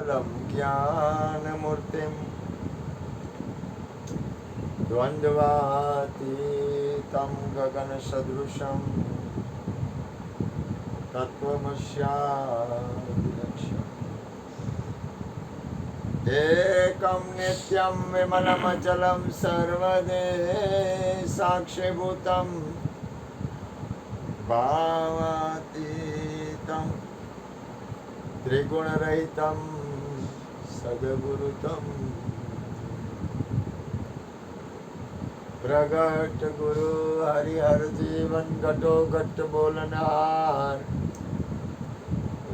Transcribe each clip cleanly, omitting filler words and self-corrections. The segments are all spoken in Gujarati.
ज्ञानमलं ज्ञानमूर्तिं द्वन्द्वातीतं गगनसदृशं तत्त्वमस्यादिलक्ष्यम् एकं नित्यं विमलमचलं सर्वदेशसाक्षिभूतं भावातीतं त्रिगुणरहितं सद्गुरुतं प्रगट गुरु हरिहर जीवन घटो घट बोलनहार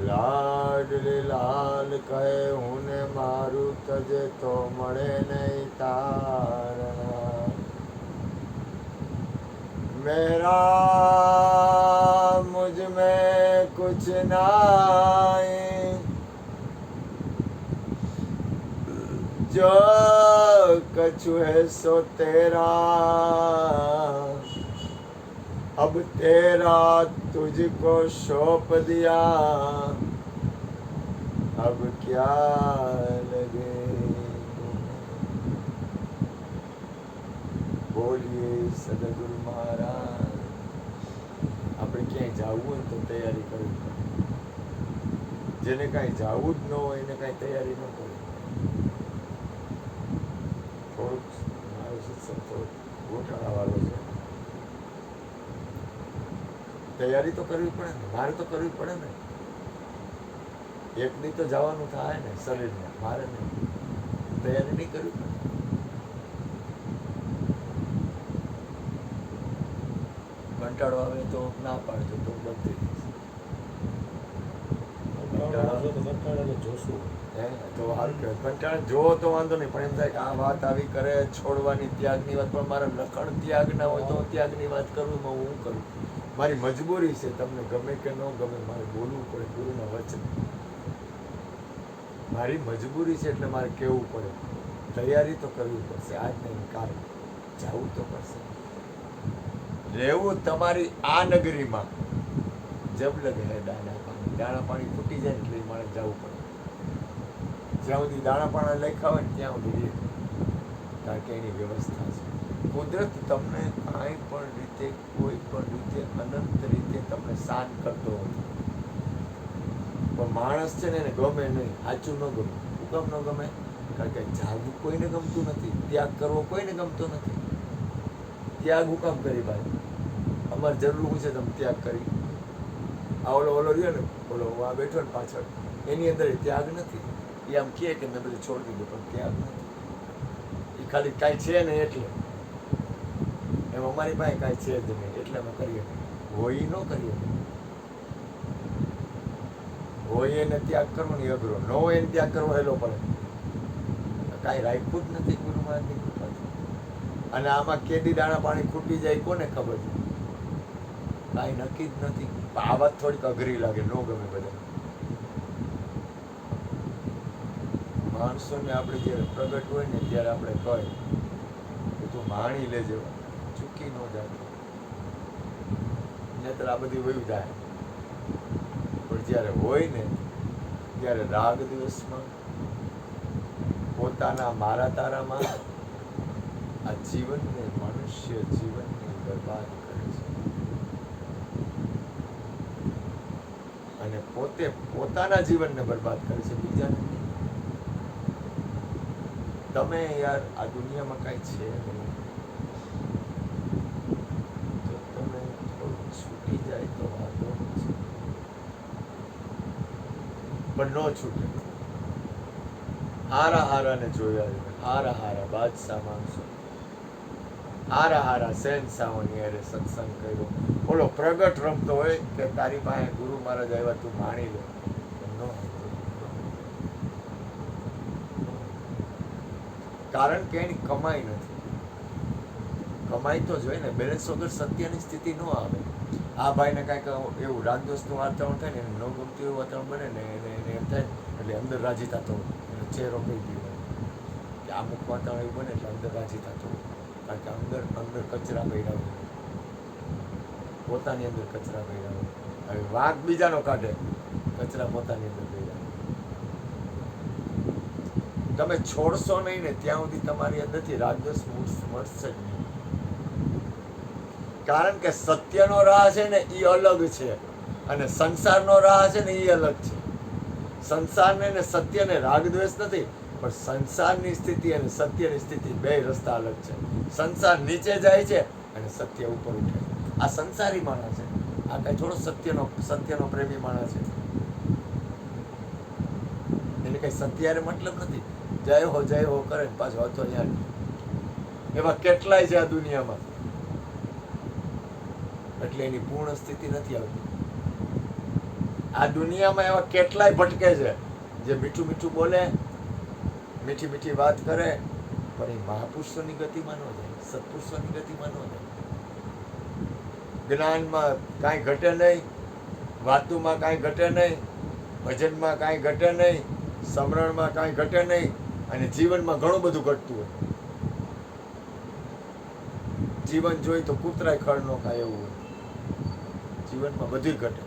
लाडली लाल कहे हुने मारू तजे तो मळे नहीं तारणा मेरा मुझ में कुछ नहीं जो कछु है सो तेरा अब तेरा तुझको सौंप दिया अब क्या लगे बोलिए सदगुरु महाराज આપણે ક્યાંય જવું હોય તો તૈયારી કરવી પડે જેને કાંઈ જવું જ ન હોય એને કાંઈ તૈયારી ન કરવી થોડુંક મારો સત્સંગ થોડુંક ગોઠાળાવાળો છે તૈયારી તો કરવી પડે ને મારે તો કરવી પડે ને એક દી તો જવાનું થાય ને શરીરને મારે નહીં તૈયારી નહીં કરવી પડે કંટાળો આવે તો ના પાડજો તો બંધ થઈ જશે તો હાલ કંટાળા જોવો તો વાંધો નહીં પણ એમ થાય કે આ વાત આવી કરે છોડવાની ત્યાગની વાત પણ મારા લખણ ત્યાગ ના હોય તો ત્યાગની વાત કરું હું કરું મારી મજબૂરી છે તમને ગમે કે ન ગમે મારે બોલવું પડે ગુરુના વચન મારી મજબૂરી છે એટલે મારે કહેવું પડે તૈયારી તો કરવી પડશે આજ નહીં કાલ જવું તો પડશે રહેવું તમારી આ નગરીમાં જબ લગે હે દાણા પાણી ફૂટી જાય એટલે મારે જવું પડે જ્યાં સુધી દાણા પાણા લખ્યા હોય ને ત્યાં સુધી કારણ કે એની વ્યવસ્થા છે કુદરત તમને કાંઈ પણ રીતે કોઈ પણ રીતે અનંત રીતે તમને શાંત કરતો હોય પણ માણસ છે ને એને ગમે નહીં સાચું ન ગમે હુકમ ન ગમે કારણ કે જાગવું કોઈને ગમતું નથી ત્યાગ કરવો કોઈને ગમતો નથી ત્યાગ હુકમ કરી ભાઈ અમારે જરૂર છે તમે ત્યાગ કરી આ ઓલો રહ્યો ને ઓલો આ બેઠો ને પાછળ એની અંદર ત્યાગ નથી એ આમ કહે કે મેં બધું છોડી દીધું પણ ત્યાગ નથી એ ખાલી કાંઈ છે ને એટલે એમ અમારી પાસે કાંઈ છે જ નહીં એટલે અમે કરીએ હોય ન કરીએ હોય એને ત્યાગ કરવો ને અઘરો ન હોય એને ત્યાગ કરવો હેલો પડે કાંઈ રાખ્યું જ નથી ગુરુ મહારાજની કૃપાથી અને આમાં કેદી દાણા પાણી ખૂટી જાય કોને ખબર છે કાંઈ નક્કી જ નથી આ વાત થોડીક અઘરી લાગે ન ગમે બધા માણસોને આપણે જ્યારે પ્રગટ હોય ને ત્યારે આપણે કહે કે તું માણી લેજે ચૂકી ન જાય નહીતર આ બધી વયું જાય પણ જ્યારે હોય ને ત્યારે રાગ દિવસમાં પોતાના મારા તારામાં આ જીવનને મનુષ્ય જીવનને બરબાદ કરે છે અને પોતે પોતાના જીવનને બરબાદ કરે છે બીજાને તમે યાર આ દુનિયામાં કાંઈ છે નહીં તો તમે થોડું છૂટી જાય તો વાંધો નથી પણ ન છૂટે હારા હારાને જોયા હારા હારા બાદશાહ માણસો હારા હારા શહેનશાહોની હારે સત્સંગ કર્યો બોલો પ્રગટ રમતો હોય કે તારી પાસે ગુરુ મહારાજ આવ્યા તું માણી લે કારણ કે એની કમાઈ નથી કમાઈ તો જોઈએ ને બેલેન્સ વગર સત્યની સ્થિતિ ન આવે આ ભાઈને કાંઈક એવું રાગદોષનું વાતાવરણ થાય ને એને ન ગમતું એવું વાતાવરણ બને ને એને એમ થાય એટલે અંદર રાજી થતો એનો ચહેરો કહી ગયો કે અમુક વાતાવરણ એવું બને એટલે અંદર રાજી થતો કારણ કે અંદર કચરા ભર્યા હોય પોતાની અંદર કચરા ભર્યા હોય હવે વાંક બીજાનો કાઢે કચરા પોતાની અંદર ભર્યા તમે છોડશો નહીં ને ત્યાં સુધી તમારી અંદરથી રાગદ્વેષ મળશે જ નહીં. કારણ કે સત્યનો રાહ છે ને એ અલગ છે અને સંસારનો રાહ છે ને એ અલગ છે. સંસારને ને સત્યને રાગદ્વેષ નથી, પણ સંસારની સ્થિતિ અને સત્યની સ્થિતિ બે રસ્તા અલગ છે. સંસાર નીચે જાય છે અને સત્ય ઉપર ઉઠે. આ સંસારી માણસ છે, આ કઈ થોડો સત્યનો પ્રેમી માણસ છે. એને કઈ સત્યારે મતલબ નથી. જય હો કરે પાછો હતો અહીંયા. એવા કેટલાય છે આ દુનિયામાં, એટલે એની પૂર્ણ સ્થિતિ નથી આવતી. આ દુનિયામાં એવા કેટલાય ભટકે છે જે મીઠું મીઠું બોલે, મીઠી મીઠી વાત કરે, પણ એ મહાપુરુષોની ગતિમાં ન જાય, સત્પુરુષોની ગતિમાં ન જાય. જ્ઞાનમાં કાંઈ ઘટે નહીં, વાતુમાં કાંઈ ઘટે નહીં, ભજનમાં કાંઈ ઘટે નહીં, સમરણમાં કાંઈ ઘટે નહીં, અને જીવનમાં ઘણું બધું ઘટતું હોય. જીવન જોઈ તો કૂતરાય ખડ ન ખાય એવું હોય. જીવનમાં બધું ઘટે.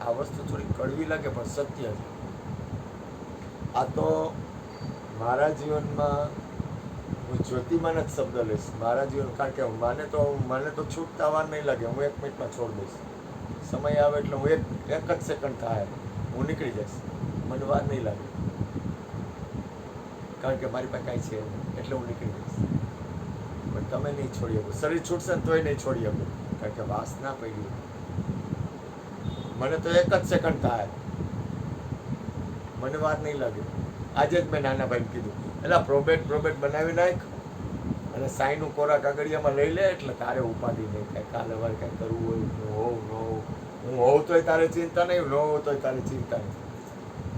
આ વસ્તુ થોડી કડવી લાગે પણ સત્ય છે. આ તો મારા જીવનમાં હું જ્યોતિમાં જ શબ્દ લઈશ. મારા જીવન, કારણ કે મને તો છૂટતા વાર નહીં લાગે. હું 1 મિનિટમાં છોડ દઈશ. સમય આવે એટલે હું એક જ સેકન્ડ થાય હું નીકળી જઈશ. મને વાર નહીં લાગે, કારણ કે મારી પાસે કાંઈ છે નહીં, એટલે હું નીકળી જઈશ. પણ તમે નહીં છોડી શકો. શરીર છૂટશે ને તોય નહીં છોડી શકો, કારણ કે વાસના પડી. મને તો 1 જ સેકન્ડ થાય, મને વાર નહીં લાગે. આજે જ મેં નાના ભાઈને કીધું, એટલે પ્રોબેટ બનાવી નાખ અને સાઈનું કોરા કાગળિયામાં લઈ લે, એટલે તારે ઉપાધિ નહીં થાય. કાલે વાર કાંઈ કરવું હોય, હું હોઉં તોય તારે ચિંતા નહીં, ન હોઉં તોય તારે ચિંતા નહીં.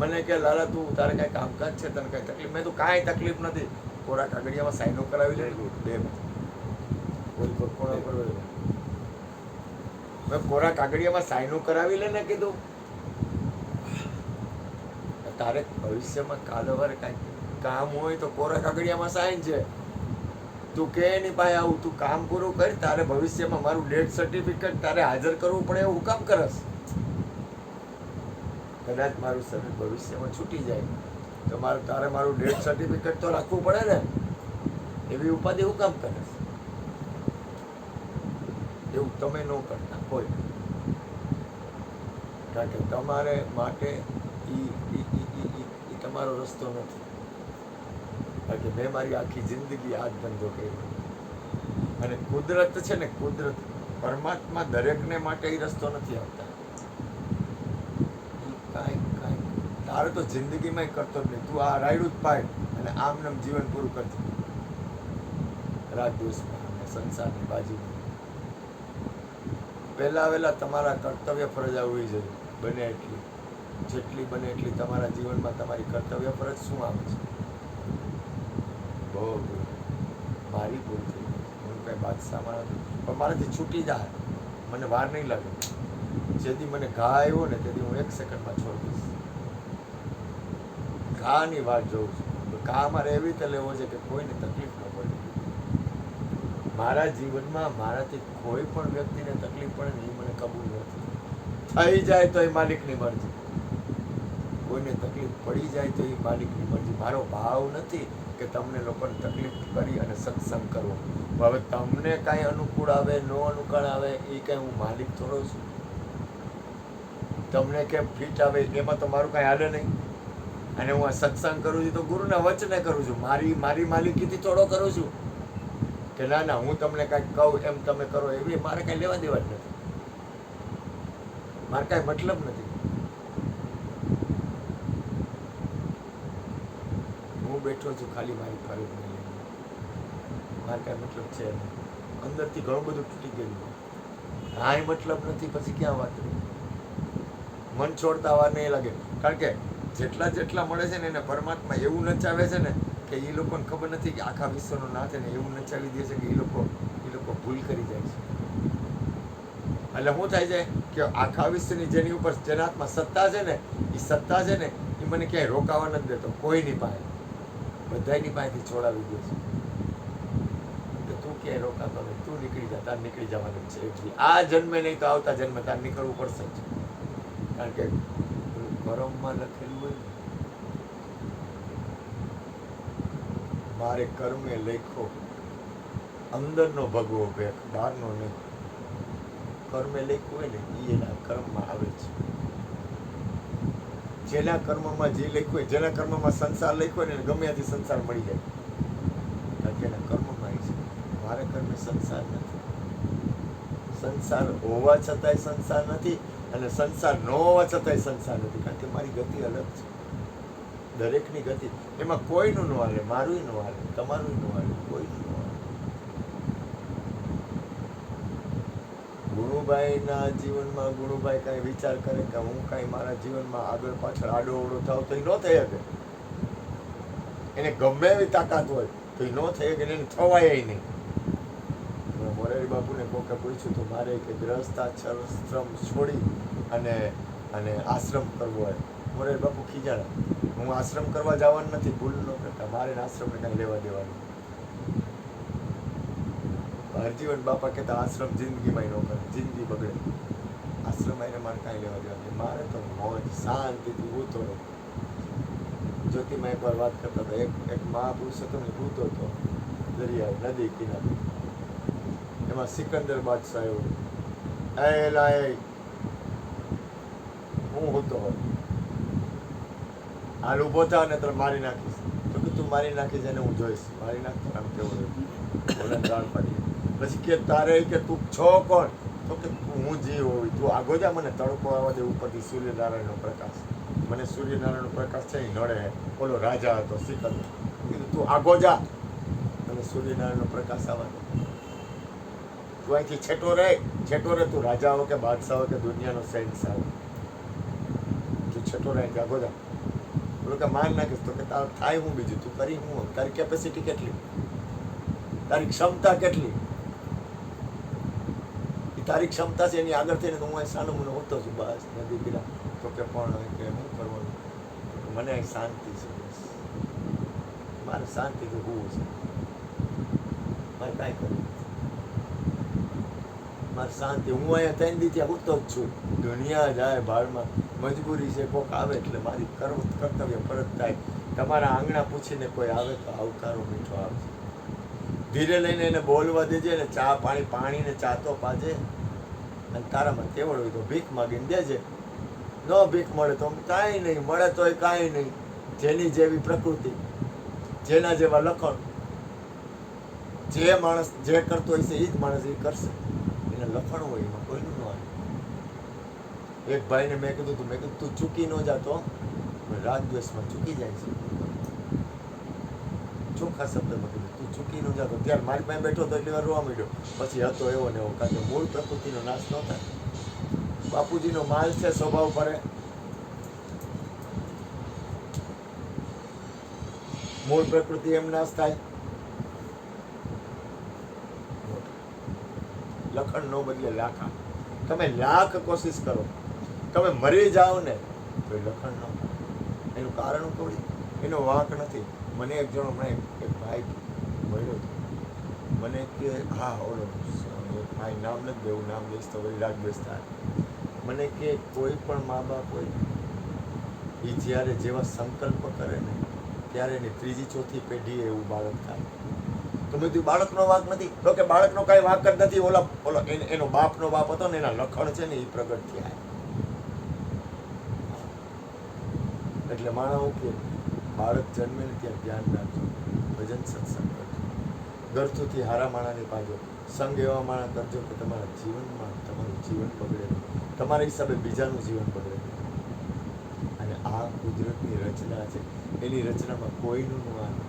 મને કે લાલા તું તારે કાંઈ કામકાજ છે, તને કાંઈ તકલીફ? મેં તો કાંઈ તકલીફ નથી. કોરા કાગળિયામાં સાઈનો કરાવી લે, મેં કોરા કાગળિયામાં સાઈનો કરાવી લે ને કીધું. તારે ભવિષ્યમાં કાલવારે કાંઈ કામ હોય તો કોરા કાગળિયામાં સાઈન છે. તું કે એની પાસે આવું, તું કામ પૂરું કર. તારે ભવિષ્યમાં મારું ડેથ સર્ટિફિકેટ તારે હાજર કરવું પડે એવું કામ કરસ. કદાચ મારું શરીર ભવિષ્યમાં છૂટી જાય તો તારે મારું ડેથ સર્ટિફિકેટ તો રાખવું પડે ને. એવી ઉપાધિ હું કામ કરસ? એવું તમે ન કરતા કોઈ, કારણ કે તમારે માટે તમારો રસ્તો નથી. કારણ કે મેં મારી આખી જિંદગી આ જ ધંધો કર્યો. અને કુદરત છે ને, કુદરત પરમાત્મા દરેકને માટે એ રસ્તો નથી આપતા. કાંઈ તારે તો જિંદગીમાં કરતો જ નહીં. તું આ રાયડું જ પાય અને આમ જીવન પૂરું કરજે. રાગદ્વેષમાં અને સંસારની બાજુમાં વહેલા તમારા કર્તવ્ય ફરજ આવવી જોઈએ. બને એટલી, જેટલી બને એટલી તમારા જીવનમાં તમારી કર્તવ્ય ફરજ શું આવે છે? બહુ મારી ભૂલ થઈ ગઈ. હું કંઈ બાદશાહમાં નથી, પણ મારાથી છૂટી જાય, મને વાર નહીં લાગે. જેથી મને ઘા આવ્યો ને તેથી હું 1 સેકન્ડમાં છોડી દઈશ. ઘાની વાત જોઉં છું. ઘા મારે એવી રીતે લેવો છે કે કોઈને તકલીફ ન પડે. મારા જીવનમાં મારાથી કોઈ પણ વ્યક્તિને તકલીફ પડે ને એ મને કબૂલ નથી. થઈ જાય તો એ માલિકની મરજી, કોઈને તકલીફ પડી જાય તો એ માલિકની મરજી. મારો ભાવ નથી કે તમને લોકોને તકલીફ કરી અને સત્સંગ કરવો. હવે તમને કાંઈ અનુકૂળ આવે, ન અનુકૂળ આવે, એ કાંઈ હું માલિક થોડો છું? તમને કેમ ફિટ આવે એમાં તો મારું કાંઈ હાલે નહીં. અને હું આ સત્સંગ કરું છું તો ગુરુના વચને કરું છું. મારી માલિકીથી થોડો કરું છું કે ના હું તમને કાંઈક કહું એમ તમે કરો, એવી મારે કાંઈ લેવા દેવા જ નથી. મારે કાંઈ મતલબ નથી. હું બેઠો છું ખાલી મારી ફરજ નહીં લઈને. મારે કાંઈ મતલબ છે નહીં. અંદરથી ઘણું બધું તૂટી ગયેલું. કાંઈ મતલબ નથી, પછી ક્યાં વાત રહી? મન છોડતા વાર નહીં લાગે. કારણ કે જેટલા મળે છે ને એને પરમાત્મા એવું નચાવે છે ને કે એ લોકોને ખબર નથી કે આખા વિશ્વનો નાથ એને એવું નચાવી દે છે કે એ લોકો ભૂલ કરી જાય છે. એટલે શું થાય છે કે આખા વિશ્વની જેની ઉપર જેના હાથમાં સત્તા છે ને, એ સત્તા છે ને એ મને ક્યાંય રોકાવા નથી દેતો. કોઈની પાસે, બધાની પાસેથી છોડાવી દે છે. તું ક્યાંય રોકાતો નહીં, તું નીકળી જા, તાર નીકળી જવાનું છે. આ જન્મે નહીં તો આવતા જન્મે તાર નીકળવું પડશે જ. કારણ કે કરમમાં લખેલું હોય મારે કર્મે લખ્યો, અંદરનો ભગવો ભેખ, બહારનો નહીં. કર્મે લખ્યું હોય ને એ એના કર્મમાં આવે છે. જેના કર્મમાં જે લખ્યું હોય, જેના કર્મમાં સંસાર લખ્યો હોય ને ગમે ત્યાંથી સંસાર મળી જાય, કારણ કે એના કર્મમાં આવી છે. મારે કર્મે સંસાર નથી, સંસાર હોવા છતાંય સંસાર નથી, અને સંસાર ન હોવા છતાંય સંસાર નથી, કારણ કે મારી ગતિ અલગ છે. દરેકની ગતિ, એમાં કોઈનું ન હાલે, મારું ન હાલે, તમારું ન હાલે, કોઈનું ન હાલે. ગુણુભાઈના જીવનમાં ગુણુભાઈ કાંઈ વિચાર કરે કે હું કાંઈ મારા જીવનમાં આગળ પાછળ આડો અવળો થાવ તો એ ન થઈ શકે. એને ગમે એવી તાકાત હોય તો એ ન થઈ શકે, એને થવાય નહીં. મોરારી બાપુને કોકે પૂછ્યું તો મારે કે ગ્રહસ્થાશ્રમ છોડી અને આશ્રમ કરવો હોય. મોરારી બાપુ ખીજાણા, હું આશ્રમ કરવા જવાનું નથી, ભૂલ ન કરતા, મારે આશ્રમને કાંઈ લેવા દેવાનું. હરજીવન બાપા કહેતા આશ્રમ જિંદગીમાં ન કરે, જિંદગી બગડે. આશ્રમ આવીને મારે કાંઈ લેવા દેવાનું, મારે તો મોજ શાંતિથી ઊતો રહો. જ્યોતિમાં એકવાર વાત કરતા હતા, એક મહાપુરુષોત્તમ ઊતો હતો દરિયા નદી કિનારે. એમાં સિકંદર બાદશાહ આવ્યો, એ લાય હું ઊતો હોય, હાલ ઊભો થા ને તો મારી નાખીશ. તો કે તું મારી નાખીશ એને હું જોઈશ, મારી નાખતો આમ કેવું બોલે ગાળ પાડી. પછી કે તારે કે તું છો કોણ? તો કે હું જીવ હોય, તું આગો જા, મને તડકો આવવા દે ઉપરથી સૂર્યનારાયણનો પ્રકાશ. મને સૂર્યનારાયણનો પ્રકાશ છે એ નડે. ઓલો રાજા હતો સિકંદર, કીધું તું આગો જા, મને સૂર્યનારાયણનો પ્રકાશ આવવા દે. તું અહીંથી છેટો રહે, તું રાજા હો કે બાદશાહ હો કે દુનિયાનો શહેનશાહ હો, તું છેટો રહે, આગો જા. બોલો કે માન નાખીશ. તો કે તારું થાય હું બીજું, તું કરી હું, તારી કેપેસિટી કેટલી, તારી ક્ષમતા કેટલી, તારી ક્ષમતા છે એની આગળ થઈને તો હું અહીં સાનો મને હોતો છું, બસ નદી કિરા. તો કે પણ કે શું કરવાનું, મને અહીં શાંતિ છે, બસ મારે શાંતિથી હોવું છે, મારે કાંઈ કરવું, મારે શાંતિ. હું અહીંયા 3 દી ત્યાં હોતો જ છું, દુનિયા જાય ભાડમાં, મજબૂરી છે, કોક આવે એટલે મારી કર્તવ્ય ફરજ થાય. તમારા આંગણા પૂછીને કોઈ આવે તો આવકારો મીઠો આવશે. ધીરે લઈને એને બોલવા દેજે ને ચા પાણીને ચા તો પાજે. અને તારામાં તેવડ હોય તો ભીખ માગીને દેજે, ન ભીખ મળે તો કાંઈ નહીં, મળે તોય કાંઈ નહીં. જેની જેવી પ્રકૃતિ, જેના જેવા લખણ, જે માણસ જે કરતો હોય છે એ જ માણસ એ કરશે. એના લખણ હોય એમાં કોઈનું ન આવે. એક ભાઈને મેં કીધું તું ચૂકી ન જાતો, રાગ દ્વેષમાં ચૂકી જાય છે. ચોખ્ખા શબ્દમાં કીધું તું ચૂકી ન જાતો. ત્યારે મારી પાસે બેઠો તો એટલી વાર રોવા માંડ્યો. પછી હતો એવો ને એવો, કારણ કે મૂળ પ્રકૃતિનો નાશ ન થાય. બાપુજીનો માલ છે, સ્વભાવ પડે, મૂળ પ્રકૃતિ એમ નાશ થાય. લખણ નો બદલે લાખા. તમે લાખ કોશિશ કરો, તમે મરી જાઓ ને તો લખણ ન થાય. એનું કારણ થોડી, એનો વાંક નથી. મને એક જણો હમણાં એક ભાઈ મળ્યો હતો, મને કે હા ઓલો ભાઈ નામ નથી દેવું, નામ દઈશ તો વળી રાગ દ્વેષ થાય. મને કે કોઈ પણ મા બાપ હોય એ જ્યારે જેવા સંકલ્પ કરે ને ત્યારે એની 3જી 4થી પેઢીએ એવું બાળક થાય. તો મેં કીધું બાળકનો વાંક નથી. તો કે બાળકનો કાંઈ વાંક જ નથી, ઓલો એનો બાપનો બાપ હતો ને એના લખણ છે ને એ પ્રગટ થયા. એટલે માણસ હું કે બાળક જન્મે ને ત્યાં ધ્યાન રાખજો, ભજન સત્સંગ કરજો, ગરથુથી હારા માણાની પાજો, સંગ એવા માણા કરજો કે તમારા જીવનમાં તમારું જીવન બગડે, તમારા હિસાબે બીજાનું જીવન બગડે. અને આ કુદરતની રચના છે, એની રચનામાં કોઈનું ન હાલે.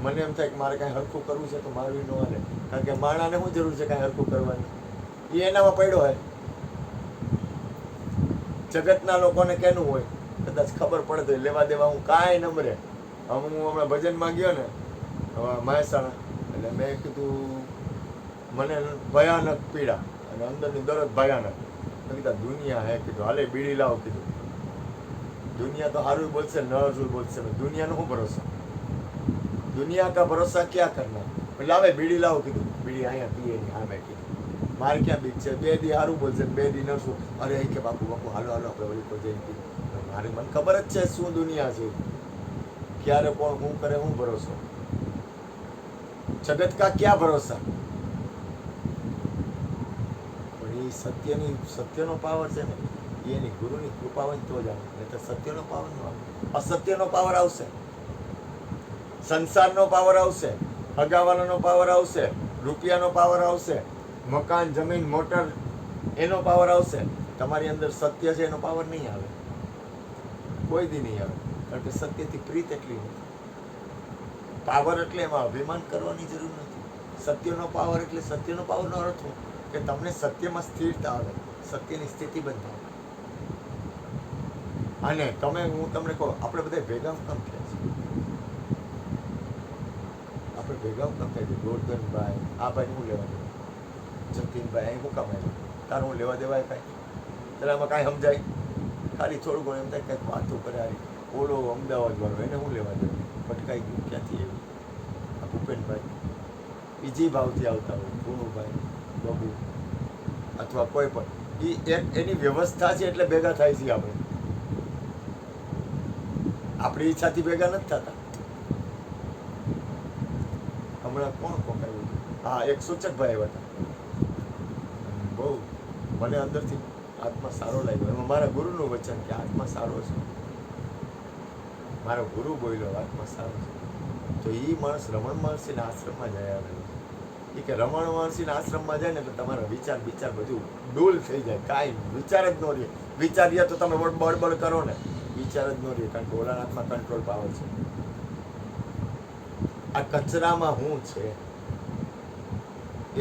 મને એમ થાય કે મારે કાંઈ હરખું કરવું છે તો મારું ન હાલે, કારણ કે માણાને શું જરૂર છે કાંઈ હરખું કરવાની, એ એનામાં પડ્યો હોય. જગતના લોકોને કેનું હોય, કદાચ ખબર પડે તો લેવા દેવા હું કાંઈ ન મરે. હું હમણાં ભજનમાં ગયો ને મહેસાણા, એટલે મેં કીધું મને ભયાનક પીડા અને અંદરની દરદ ભયાનક. મેં કીધું દુનિયા હે, કીધું હાલે બીડી લાવો. કીધું દુનિયા તો સારું બોલશે, ન સારું બોલશે, દુનિયાનો શું ભરોસો, દુનિયા કા ભરોસા ક્યાં કરના. લાવે બીડી લાવો. કીધું બીડી અહીંયા પીએ નહીં, હા મેં કીધું મારે ક્યાં બીક છે, 2 દી સારું બોલશે, 2 દી નરશું. અરે કે બાપુ હાલો આપણે વળી કોઈ જઈ. મારી મને ખબર જ છે શું દુનિયા છે, ક્યારે કોણ શું કરે, શું ભરોસો? જગત કા ક્યાં ભરોસા? પણ એ સત્યનો પાવર છે ને, એની ગુરુની કૃપા હોય તો જ આવે, નહીં તો સત્યનો પાવર ન આવે. અસત્યનો પાવર આવશે, સંસારનો પાવર આવશે, અગાવાલાનો પાવર આવશે, રૂપિયાનો પાવર આવશે, મકાન જમીન મોટર એનો પાવર આવશે. તમારી અંદર સત્ય છે એનો પાવર નહીં આવે, કોઈ દી નહીં આવે. કારણ કે સત્યથી પ્રીત એટલી નથી. પાવર એટલે એમાં અભિમાન કરવાની જરૂર નથી. સત્યનો પાવર એટલે સત્યનો પાવરનો અર્થ શું? કે તમને સત્યમાં સ્થિરતા આવે, સત્યની સ્થિતિ બંધાવે. અને હું તમને કહું, આપણે બધા ભેગા કામ થયા છે, આપણે ભેગા કામ થાય છે. ગોરધનભાઈ, આ ભાઈ હું લેવા દેવા, જતીનભાઈ અહીં હું કામ આવ્યું, તારું હું લેવા દેવાય કાંઈ? ત્યારે આમાં કાંઈ સમજાય? ખાલી થોડું ઘણું એમ થાય કંઈક વાતો કરે. ઓલો અમદાવાદ વાળો, એને હું લેવા દેવું? ભટકાઈ ગયું ક્યાંથી એવું? આ ભૂપેનભાઈ બીજી ભાવથી આવતા હોય, ગુણુભાઈ, બબુ અથવા કોઈ પણ, એની વ્યવસ્થા છે એટલે ભેગા થાય છે. આપણી ઈચ્છાથી ભેગા નથી થતા. હમણાં કોણ કોકાયું? હા, એક સૂચકભાઈ આવ્યા હતા. બહુ મને અંદરથી આત્મા સારો લાગ્યો. એમાં મારા ગુરુનું વચન કે આત્મા સારો છે. મારો ગુરુ બોલ્યો આત્મા સારો છે. તો એ માણસ રમણ મહર્ષિના આશ્રમમાં જઈ આવેલો. એ કે રમણ મહર્ષિના આશ્રમમાં જાય ને એટલે તમારા વિચાર બધું ડૂલ થઈ જાય, કાંઈ વિચાર જ ન રહે. વિચાર રહ્યા તો તમે બળબડ કરો ને, વિચાર જ ન રહે. કારણ કે ઓલા હાથમાં કંટ્રોલ પાવર છે. આ કચરામાં હું છે?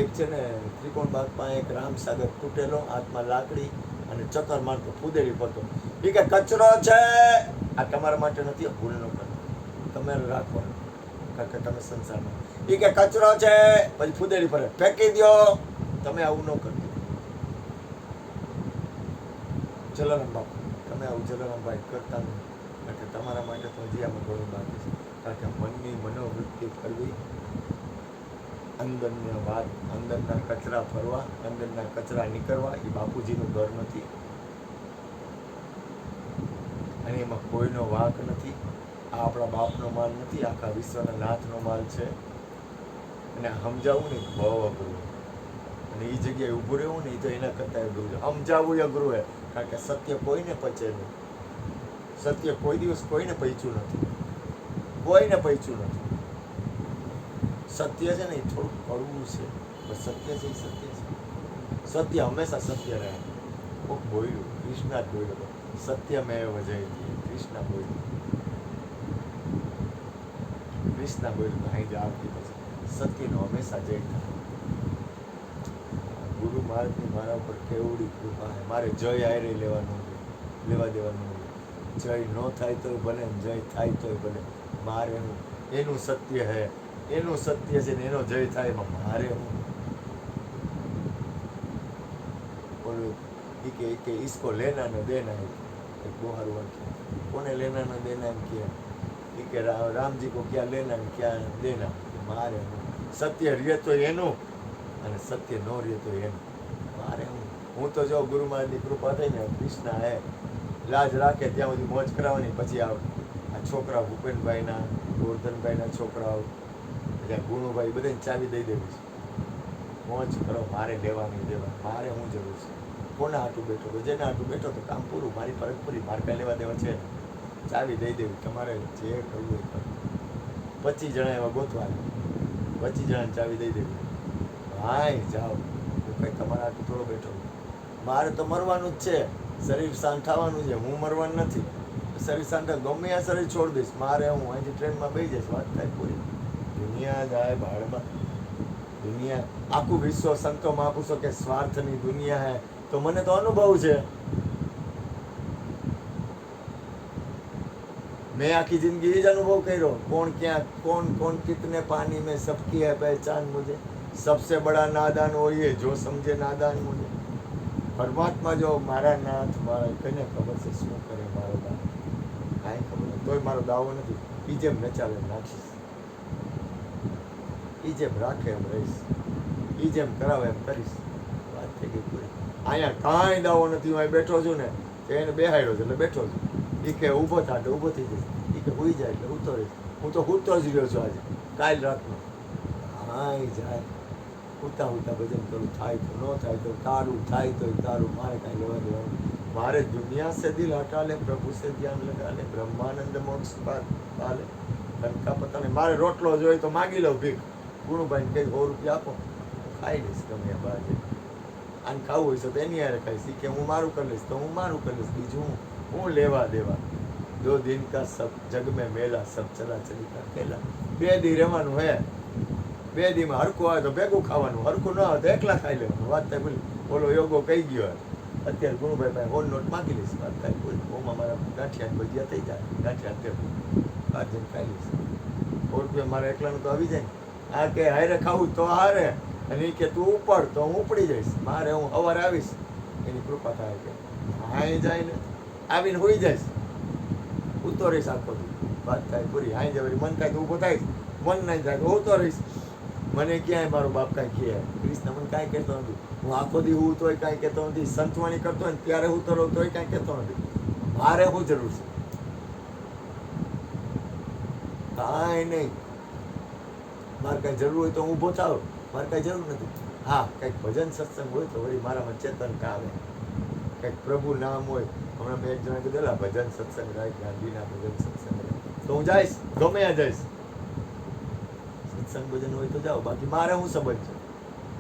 એક છે ને ત્રિકોણ બાગમાં એક રામસાગર તૂટેલો, હાથમાં લાકડી અને ચક્કર મારતો, ફૂદેડી પડતો. એ કે કચરો છે, આ તમારા માટે નથી, ભૂલ ન કરો, તમે રાખવાનો, કારણ કે તમે સંસારમાં. એ કે કચરો છે, પછી ફૂદેડી પડે, ફેંકી દો, તમે આવું ન કરજો. જલારામ બાપુ, તમે આવું જલારામભાઈ કરતા નહીં, કારણ કે તમારા માટે તો હજી આમાં ઘણું બાકી છે. કારણ કે મનની મનોવૃત્તિ કરવી, અંદરની વાત, અંદરના કચરા ફરવા, અંદરના કચરા નીકળવા, એ બાપુજીનું ઘર નથી. અને એમાં કોઈનો વાંક નથી. આ આપણા બાપનો માલ નથી, આખા વિશ્વના નાથનો માલ છે. અને સમજાવવું ને બહુ અઘરું, અને એ જગ્યાએ ઊભું રહેવું ને એ તો એના કરતાં અઘરું છે. સમજાવવું અઘરું છે, કારણ કે સત્ય કોઈને પચે નહીં. સત્ય કોઈ દિવસ કોઈને પચ્યું નથી, કોઈને પચ્યું નથી. સત્ય છે ને એ થોડુંક કડવું છે, પણ સત્ય છે એ સત્ય છે. સત્ય હંમેશા સત્ય રહે. કોક બોલ્યું, કૃષ્ણ જ બોલ્યો, સત્યમેવ જયતે. કૃષ્ણ બોલ્યું, તો અહીં જ આવતી પછી સત્યનો હંમેશા જય થાય. ગુરુ મહારાજની મારા ઉપર કેવડી કૃપા છે. મારે જય આયરે લેવા દેવાનું. જય ન થાય તોય ભલે, જય થાય તોય ભલે. મારે હું એનું સત્ય હે, એનું સત્ય છે ને એનો જય થાય એમાં મારે હું. બોલું કે इसको लेना न देना है. एक बोहर वाक्य, कोने लेना न देना એમ કે રામજી કો ક્યાં લેના ને ક્યાં દેના. મારે હું સત્ય રહે તો એનું, અને સત્ય ન રહે તો એનું. મારે હું તો જો ગુરુ મહારાજની કૃપા થઈ ને, કૃષ્ણ હે લાજ રાખે ત્યાં સુધી મોજ કરાવવાની. પછી આ છોકરાઓ ભૂપેનભાઈના, ગોરધનભાઈના છોકરાઓ, બધા ગુણુભાઈ, બધાને ચાવી દઈ દેવી છે. મોજ કરો, મારે લેવા નહીં દેવા, મારે હું જરૂર છે. કોના હાટું બેઠો તો જેના હાટું બેઠો તો કામ પૂરું, મારી ફરજ પૂરી, મારે કાંઈ લેવા દેવા છે. ચાવી દઈ દેવી, તમારે જે કરવું એ કરો. 25 જણા એવા ગોતવા, 25 જણાને ચાવી દઈ દેવી. હાય જાઓ, હું કંઈ તમારા હાટું થોડો બેઠો. મારે તો મરવાનું જ છે, શરીર શાંત થવાનું છે, હું મરવાનું નથી. શરીર શાંત ગમે આ શરીર છોડી દઈશ. મારે હું અહીંથી ટ્રેનમાં બેસી જઈશ, વાત થાય પૂરી. દુનિયા જાય ભાડમાં. દુનિયા, આખું વિશ્વ સંતો મહાપુરુષો કે સ્વાર્થની દુનિયા હે, તો મને તો અનુભવ છે. मैं आखी जिंदगी ही अनुभव કર્યો. कौन क्या, कौन कितने पानी में, सबकी है पहचान मुझे. सबसे बड़ा नादान वही है जो समझे नादान मुझे. પરમાત્મા જો મારા નાથ, મારા કને ખબર છે શું કરે મારો નાથ, કાંઈ ખબર નથી. તોય મારો દાવો નથી. એ જેમ નચાવે એમ નાખીશ, એ જેમ રાખે એમ રહીશ, એ જેમ કરાવે એમ કરીશ. વાત થઈ ગઈ પૂરી. અહીંયા કાંઈ દાવો નથી. હું અહીં બેઠો છું ને, એને બેહાડ્યો છે એટલે બેઠો છું. એ કે ઊભો થાય તો ઊભો થઈ જશે, એ કે હુઈ જાય એટલે હું તો રહીશ. હું તો હૂતો જ રહ્યો છું આજે કાલ રાતનો. હાય જાય હુતા હુતા ભજન કરું. થાય તો ન થાય તો તારું, થાય તો તારું, મારે કાંઈ લેવા દેવાનું. મારે દુનિયા સે દિલ હટા લે, પ્રભુ સે ધ્યાન લગા લે, બ્રહ્માનંદ મોક્ષ પાલે, કનકા પતા ને. મારે રોટલો જોઈએ તો માગી લઉં ભીખ. ગુણુભાઈને કંઈ 100 રૂપિયા આપો, ખાઈ લઈશ ગમે એ બાજુ. આને ખાવું હોય તો એની યારે ખાઈશ. કે હું મારું કરી લઈશ તો હું મારું કરી લઈશ. બીજું હું લેવા દેવા. 2 दिन का सब जग में मेला, सब चला चली का खेला. 2 દી રહેવાનું હે. 2 દીમાં હરખું આવે તો ભેગું ખાવાનું, હરખું ન આવે તો એકલા ખાઈ લેવાનું. વાત થાય બોલી બોલો યોગો કહી ગયો. અત્યારે ગુણુભાઈ પાસે 100 નોટ માગી લઈશ. વાત થાય બોલી ઓમાં મારા ગાંઠિયા ભજીયા થઈ જાય. ગાંઠિયા તે 5 જણ ખાઈ લઈશ. 100 રૂપિયા મારા એકલાનું તો આવી જાય ને. આ કે હારે ખાવું તો હારે, અને એ કે તું ઉપડ તો હું ઉપડી જઈશ. મારે હું સવારે આવીશ, એની કૃપા થાય કે હાઈ જાય ને આવીને હોઈ જઈશ. ઉતો રહીશ આખો દી. વાત થાય પૂરી. હાઈ જાય મન થાય તો ઊભો થાય, મન નહીં થાય તો ઉતો રહીશ. મને ક્યાંય મારો બાપ કાંઈ કહે, કૃષ્ણ મને કાંઈ કહેતો નથી. હું આખો દી હું તોય કાંઈ કહેતો નથી. સંતવાણી કરતો હોય ને ત્યારે હું તો તોય કાંઈ કહેતો નથી. મારે શું જરૂર છે? કાંઈ નહીં. મારે કાંઈ જરૂર હોય તો હું ઊભો થાવ, મારે કાંઈ જરૂર નથી. હા, કંઈક ભજન સત્સંગ હોય તો વળી મારામાં ચેતન આવે. કંઈક પ્રભુ નામ હોય. હમણાં મેં એક જણા કીધેલા ભજન સત્સંગ રાખ, ગાંધીના ભજન સત્સંગ રાખ, તો હું જઈશ, ગમે ત્યાં જઈશ. સત્સંગ ભજન હોય તો જાઓ, બાકી મારે શું સંબંધ છે?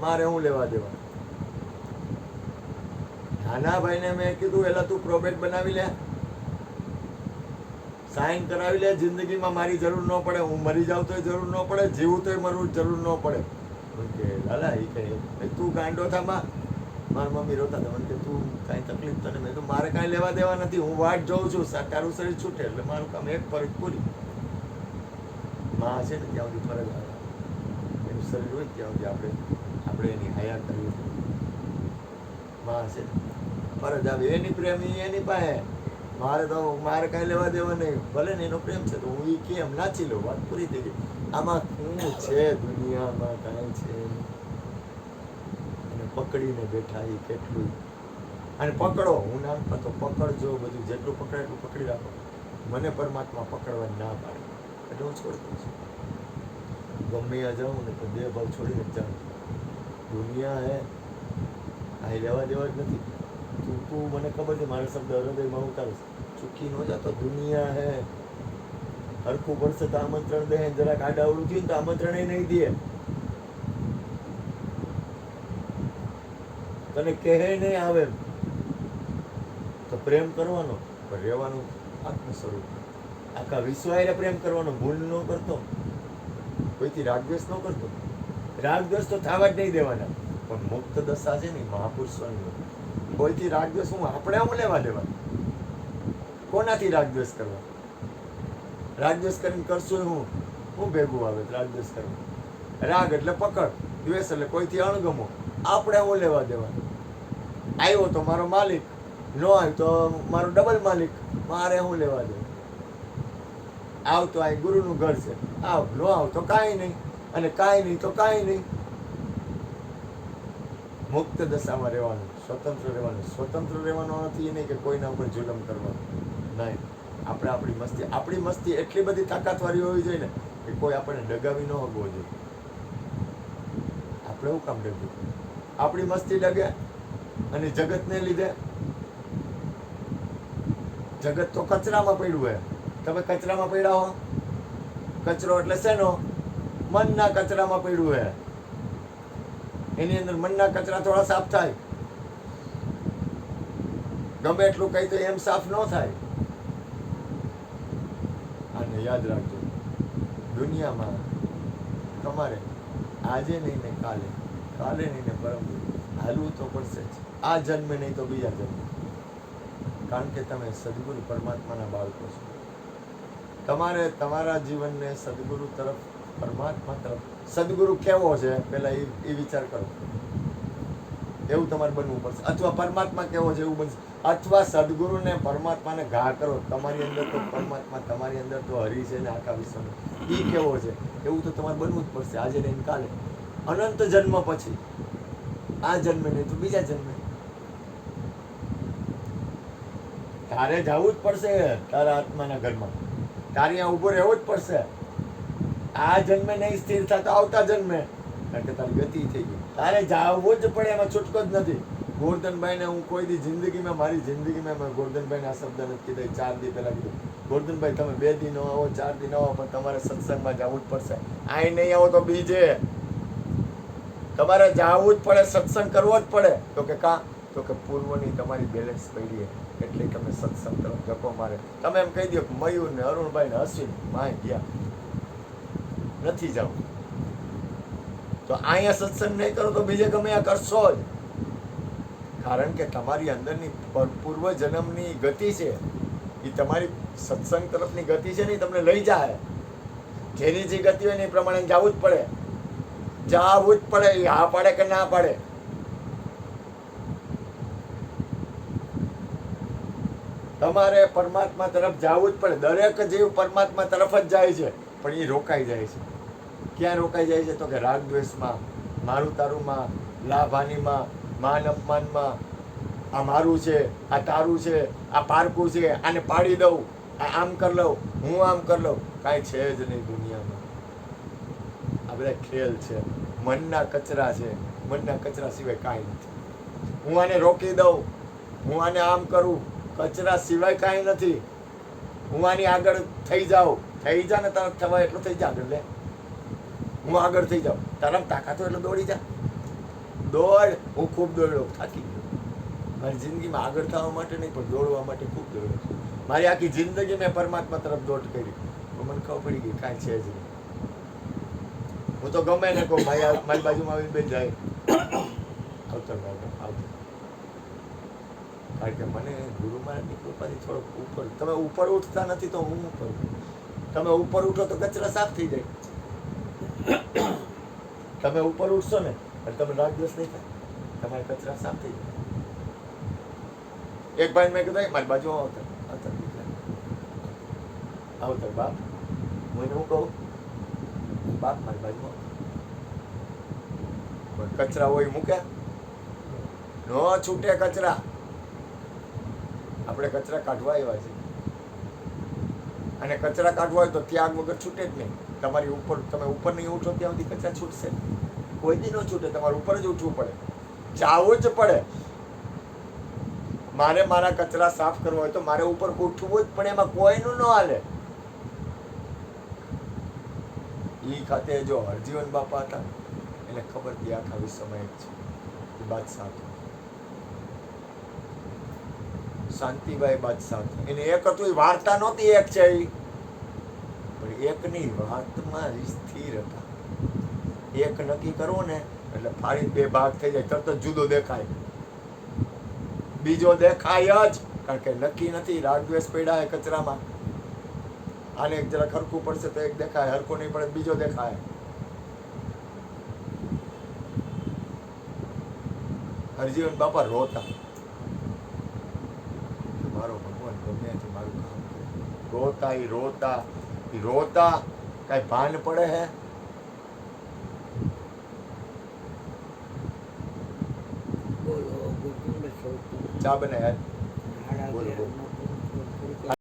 મારે શું લેવા દેવા? નાના ભાઈને મેં કીધું એલા તું પ્રોબેટ બનાવી લે, સાઇન કરાવી લે. જિંદગીમાં મારી જરૂર ન પડે. હું મરી જાઉં તોય જરૂર ન પડે, જીવું તોય મરવું જરૂર ન પડે. કે લાલા એ કઈ તું ગાંડો થામાં. મારા મમ્મી રોતા હતા. મને કે તું કાંઈ તકલીફ તને? મેં તો મારે કાંઈ લેવા દેવા નથી. હું વાટ જોઉં છું તારું શરીર છૂટે એટલે મારું કામ એક ફરજ પૂરી. માં છે ને ત્યાં સુધી ફરજ આવે. એનું શરીર હોય ત્યાં સુધી આપણે એની હયા કરવી. માં છે ને ફરજ આવે. એની પ્રેમી એની પાસે. મારે કાંઈ લેવા દેવા નહીં. ભલે ને એનો પ્રેમ છે તો હું એ કેમ નાચી લઉં. વાત પૂરી થઈ ગઈ. આમાં શું છે દુનિયામાં? કાંઈ છે. અને પકડીને બેઠા એ કેટલું. અને પકડો, હું નામ તો પકડજો, બધું જેટલું પકડે એટલું પકડી રાખો. મને પરમાત્મા પકડવાની ના પાડે એટલે હું છોડી દઉં છું. ગમે ત્યાં જાઉં ને તો 2 ભાવ છોડીને જ જાઉં. દુનિયા હે અહીં લેવા દેવા જ નથી. તું મને ખબર છે મારા શબ્દ હૃદયમાં ઉતારીશ. ચૂકી ન જતો. દુનિયા હે હરખું પડશે તો આમંત્રણ દે. જરાક આડાવડું થયું ને તો આમંત્રણ એ નહીં દે. તને કહે નહીં આવે તો પ્રેમ કરવાનો, પણ રહેવાનું આત્મ સ્વરૂપ. આખા વિશ્વાય પ્રેમ કરવાનો. ભૂલ ન કરતો, કોઈથી રાગદ્વેષ ન કરતો. રાગદ્વેષ તો થવા જ નહીં દેવાના. પણ મુક્ત દશા છે ને મહાપુરુષોની. કોઈથી રાગદ્વેષ આપણે હું લેવા દેવા? કોનાથી રાગદ્વેષ કરવા? રાગદ્વેષ કરીને કરશું હું ભેગું આવે રાગદ્વેષ કરવા? રાગ એટલે પકડ, દ્વેષ એટલે કોઈથી અણગમો. આપણે હું લેવા દેવા? આવ્યો તો મારો માલિક, ન આવ્યો તો મારો ડબલ માલિક. મારે શું લેવા દેવા? આવ તો આ ગુરુનું ઘર છે, આવ. ન આવ તો કાંઈ નહીં, અને કાંઈ નહીં તો કાંઈ નહીં. મુક્ત દશામાં રહેવાનું, સ્વતંત્ર રહેવાનું. સ્વતંત્ર રહેવાનો નથી એ નહીં કે કોઈના ઉપર જુલમ કરવાનું. નહીં. આપણે આપણી મસ્તી એટલી બધી તાકાતવાળી હોવી જોઈએ ને કે કોઈ આપણને ડગાવી ન હગવો જોઈએ. આપણે એવું કામ ડગ્યું? આપણી મસ્તી ડગે અને જગતને લીધે. જગત તો કચરામાં પડ્યું હોય. તમે કચરામાં પડ્યા હો. કચરો એટલે શેનો? મનના કચરામાં પડ્યું હોય. એની અંદર મનના કચરા થોડા સાફ થાય. ગમે એટલું કહી તો એમ સાફ ન થાય. અને યાદ રાખજો, દુનિયામાં તમારે આજે નહીં ને કાલે, કાલે નહીં ને પરમ હાલવું તો પડશે જ. આ જન્મે નહીં તો બીજા જન્મે. કારણ કે તમે સદગુરુ પરમાત્માના બાળકો છો. તમારે તમારા જીવનને સદગુરુ તરફ, પરમાત્મા તરફ. સદગુરુ કેવો છે પહેલા એ વિચાર કરો. એવું તમારે બનવું પડશે. અથવા પરમાત્મા કેવો છે એવું બનશે. અથવા સદગુરુને પરમાત્માને ઘા કરો. તમારી અંદર તો પરમાત્મા, તમારી અંદર તો હરિ છે ને આખા વિશ્વનો. એ કેવો છે એવું તો તમારે બનવું જ પડશે. આજે નહીં કાલે, અનંત જન્મ પછી. આ જન્મે નહીં તો બીજા જન્મે. તારે જવું જ પડશે તારા આત્માના ઘરમાં. તારે અહીંયા ઊભો રહેવો જ પડશે. આ જન્મે નહીં સ્થિર થતો આવતા જન્મે, કારણ કે તારી ગતિ થઈ ગઈ. તારે જાવવું જ પડે, એમાં છૂટકો જ નથી. ગોરધનભાઈને હું કોઈ દી જિંદગીમાં, મારી જિંદગીમાં મેં ગોરધનભાઈને આ શબ્દ નથી કીધો. 4 દી પહેલા કીધું, ગોરધનભાઈ તમે 2 દી ન આવો, 4 દી ન આવો, પણ તમારે સત્સંગમાં જવું જ પડશે. અહીં નહીં આવો તો બીજે તમારે જવું જ પડે, સત્સંગ કરવો જ પડે. તો કે તો કે પૂર્વની તમારી બેલેન્સ પડી એટલે તમે સત્સંગ તરફ ધક્કો મારે. તમે એમ કહી દો કે મયુર ને અરુણભાઈ ને અશ્વિન માય ગયા નથી જવું, તો અહીંયા સત્સંગ નહીં કરો તો બીજે ગમે આ કરશો જ. કારણ કે તમારી અંદરની પૂર્વ જન્મની ગતિ છે, એ તમારી સત્સંગ તરફની ગતિ છે ને, એ તમને લઈ જાય. જેની જે ગતિ હોય ને એ પ્રમાણે જવું જ પડે, જવું જ પડે. એ હા પાડે કે ના પાડે. તમારે પરમાત્મા તરફ જવું જ પડે. દરેક જીવ પરમાત્મા તરફ જ જાય છે, પણ એ રોકાઈ જાય છે. ક્યાં રોકાઈ જાય છે? તો કે રાગ દ્વેષમાં, મારું તારુંમાં, લાભ હાનિમાં, માન અપમાનમાં. આ મારું છે, આ તારું છે, આ પારકું છે, આને પાડી દઉં, આ આમ કરી લઉં, હું આમ કરી લઉં. કાંઈ છે જ નહીં દુનિયામાં. આ બધા ખેલ છે, મનના કચરા છે. મનના કચરા સિવાય કાંઈ નથી. હું આને રોકી દઉં, હું આને આમ કરું, કચરા સિવાય કાંઈ નથી. હું આની આગળ થઈ જાઉં, થઈ જા ને તારા થવાય એટલું થઈ જા આગળ. લે હું આગળ થઈ જાઉં, તારામાં તાકાત હોય એટલે દોડી જા. દોડ. હું ખૂબ દોડ્યો, થાકી ગયો. મારી જિંદગીમાં આગળ થવા માટે નહીં, પણ દોડવા માટે ખૂબ દોડ્યો. મારી આખી જિંદગી મેં પરમાત્મા તરફ દોડ કરી, તો મને ખબર પડી ગઈ કાંઈ છે જ નહીં. હું તો ગમે ને કહું, મારી બાજુમાં આવીને બેન જાય આવતર આવતર. કારણ કે મને ગુરુ મહારાજની કૃપાથી થોડોક ઉપર, તમે ઉપર ઉઠતા નથી તો હું કરું. તમે ઉપર ઉઠો તો કચરા સાફ થઈ જાય. તમે ઉપર ઉઠશો ને એટલે તમે રાગદ્વેષ નહીં થાય, તમારા કચરા સાફ થઈ જાય. એક ભાઈ મેં કીધું મારી બાજુ આવતર આવતર આવતર બાપ. હું એને હું કહું, બાપ મારી બાજુમાં કચરા હોય મૂક્યા ન છૂટે કચરા. આપણે કચરા કાઢવા આવ્યા છે, અને કચરા કાઢવા હોય તો ત્યાગ વગર છૂટે જ નહીં. તમારી ઉપર, તમે ઉપર નહીં ઉઠો ત્યાં સુધી કચરા છૂટશે કોઈ દી ન છૂટે. તમારે ઉપર જ ઉઠવું પડે, જાવું જ પડે. મારે મારા કચરા સાફ કરવા હોય તો મારે ઉપર ઉઠવું જ પડે, એમાં કોઈનું ન હાલે. ઈ ખાતે જો હરજીવન બાપા હતા એને ખબર હતી આખા વિશ્વમાં એક છે, એ બાદશાહ હતો, શાંતિભાઈ બાદશાહ હતો. એને એક હતું, એ વાર્તા નહોતી એક છે, પણ એકની વાતમાં સ્થિર હતા. એક નક્કી કરવો ને એટલે ફાડી 2 ભાગ થઈ જાય, તરત જ જુદો દેખાય, બીજો દેખાય જ. કારણ કે નક્કી નથી, રાગદ્વેષ પડ્યા હોય કચરામાં. આને એક જરા હરખું પડશે તો એક દેખાય, હરખું નહીં પડે બીજો દેખાય. હરજીવન બાપા રોતા, મારો ભગવાન ગમે છે મારું કામ કરે. રોતા ઈ રોતા ઈ રોતા, કઈ ભાન પડે હે? ચા બનાય બોલો બોલો.